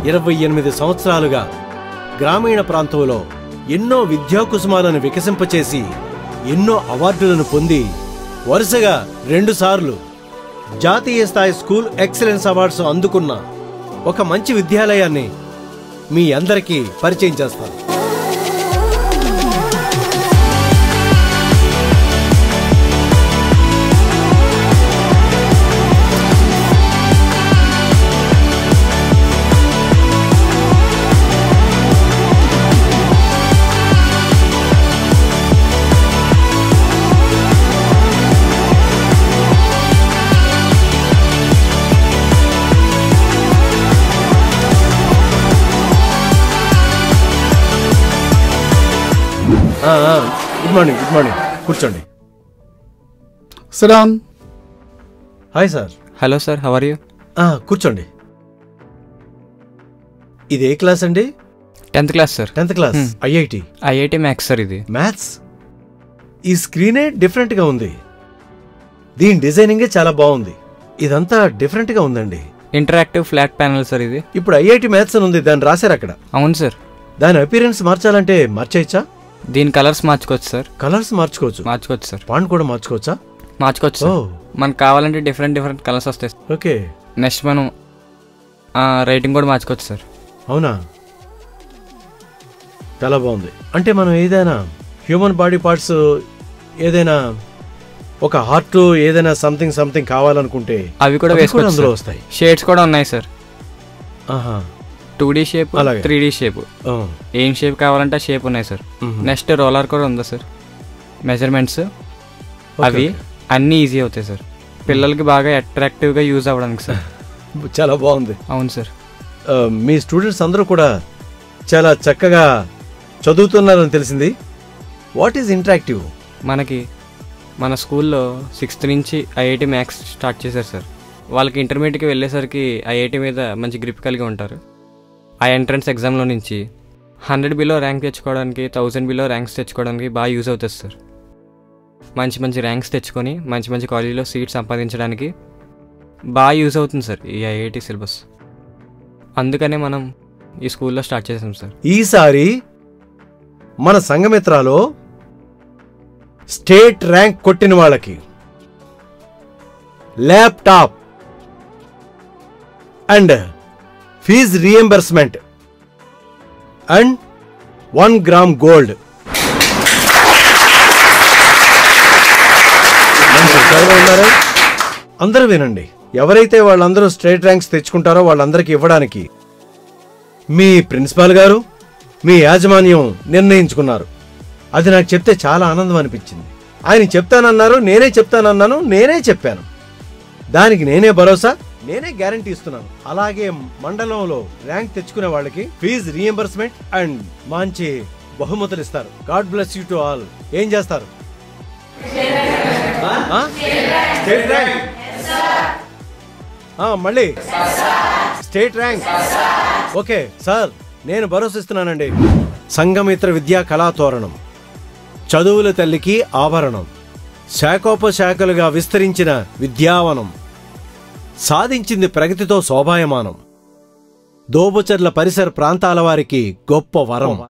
28 సంవత్సరాలుగా గ్రామీణ ప్రాంతంలో ఎన్నో విద్యా కుసుమాలను వికసింపచేసి ఎన్నో అవార్డులను పొంది వరుసగా 2 సార్లు జాతీయ స్థాయి స్కూల్ ఎక్సలెన్స్ అవార్డ్స్ అందుకున్న ఒక మంచి విద్యాలయాన్ని మీ అందరికీ పరిచయం చేస్తాను. గుడ్ మార్నింగ్ కూర్చోండి. సలాం. Hi sir. Hello sir, how are you? కూర్చోండి. ఇది ఏ క్లాస్ అండి? 10th class sir. 10th class. IIT maths sir. ఇది మ్యాథ్స్. ఈ స్క్రీనే డిఫరెంట్ గా ఉంది, దీని డిజైనింగే చాలా బాగుంది. ఇదంతా డిఫరెంట్ గా ఉందండి. ఇంటరాక్టివ్ ఫ్లాట్ ప్యానల్ సార్ ఇది. ఇప్పుడు ఐఐటి మ్యాథ్స్ అని ఉంది, దాన్ని రాశారు అక్కడ. అవును సార్. దాని అపీరెన్స్ మార్చాలంటే మార్చేయచ్చా? దీని కలర్స్ మార్చుకోవచ్చు సార్. కలర్స్ మార్చుకోవచ్చు సార్. ఫాంట్ కూడా మార్చుకోవచ్చా? మార్చుకోవచ్చు సార్. మనకు కావాలంటే డిఫరెంట్ కలర్స్ వస్తాయి. ఓకే. నెక్స్ట్ మనం రైటింగ్ కూడా మార్చుకోవచ్చు సార్. అవునా, చాలా బాగుంది. అంటే మనం ఏదైనా హ్యూమన్ బాడీ పార్ట్స్, ఏదైనా ఒక హార్ట్, ఏదైనా సంథింగ్ కావాలనుకుంటే అవి కూడా వేసుకోవచ్చు. అందులో వస్తాయి. షేడ్స్ కూడా ఉన్నాయి sir. 2D shape, 3D shape, ఏం షేప్ కావాలంటే ఆ షేప్ ఉన్నాయి సార్. నెక్స్ట్ రోలర్ కూడా ఉందా సార్. మెజర్మెంట్స్ అవి అన్నీ ఈజీ అవుతాయి సార్. పిల్లలకి బాగా అట్రాక్టివ్గా యూజ్ అవ్వడానికి సార్. చాలా బాగుంది. అవును సార్. మీ స్టూడెంట్స్ అందరూ కూడా చాలా చక్కగా చదువుతున్నారని తెలిసింది. What is interactive? మన స్కూల్లో 6th నుంచి ఐఐటి మ్యాథ్స్ స్టార్ట్ చేశారు సార్. వాళ్ళకి ఇంటర్మీడియట్కి వెళ్ళేసరికి ఐఐటి మీద మంచి గ్రిప్ కలిగి ఉంటారు. ఆ ఎంట్రన్స్ ఎగ్జామ్లో నుంచి 100 బిలో ర్యాంక్ తెచ్చుకోవడానికి, 1000 బిలో ర్యాంక్స్ తెచ్చుకోవడానికి బాగా యూజ్ అవుతుంది సార్. మంచి ర్యాంక్స్ తెచ్చుకొని మంచి కాలేజీలో సీట్ సంపాదించడానికి బాగా యూజ్ అవుతుంది సార్ ఈ ఐఐటి సిలబస్. అందుకనే మనం ఈ స్కూల్లో స్టార్ట్ చేసాం సార్. ఈసారి మన సంఘమిత్రాలో స్టేట్ ర్యాంక్ కొట్టిన వాళ్ళకి laptop and fees reimbursement and 1 gram gold. అందరూ వినండి. ఎవరైతే వాళ్ళందరూ స్టేట్ ర్యాంక్స్ తెచ్చుకుంటారో వాళ్ళందరికీ ఇవ్వడానికి మీ ప్రిన్సిపాల్ గారు, మీ యాజమాన్యం నిర్ణయించుకున్నారు. అది నాకు చెప్తే చాలా ఆనందం అనిపించింది. ఆయన చెప్తానన్నారు, నేనే చెప్తానన్నాను, నేనే చెప్పాను. దానికి నేనే భరోసా, నేనే గ్యారంటీ ఇస్తున్నాను. అలాగే మండలంలో ర్యాంక్ తెచ్చుకునే వాళ్ళకి ఫీజ్ రీఎంబర్స్మెంట్ అండ్ మంచి బహుమతులు ఇస్తారు. God bless you to all. ఏం చేస్తారు? State rank. మళ్ళీ స్టేట్ ర్యాంక్. ఓకే సార్, నేను భరోసా ఇస్తున్నానండి. సంఘమిత్ర విద్యా కళాతోరణం చదువుల తల్లికి ఆభరణం, శాఖోపశాఖలుగా విస్తరించిన విద్యావనం, సాధించింది ప్రగతితో శోభాయమానం, దోబుచర్ల పరిసర ప్రాంతాల వారికి గొప్ప వరం.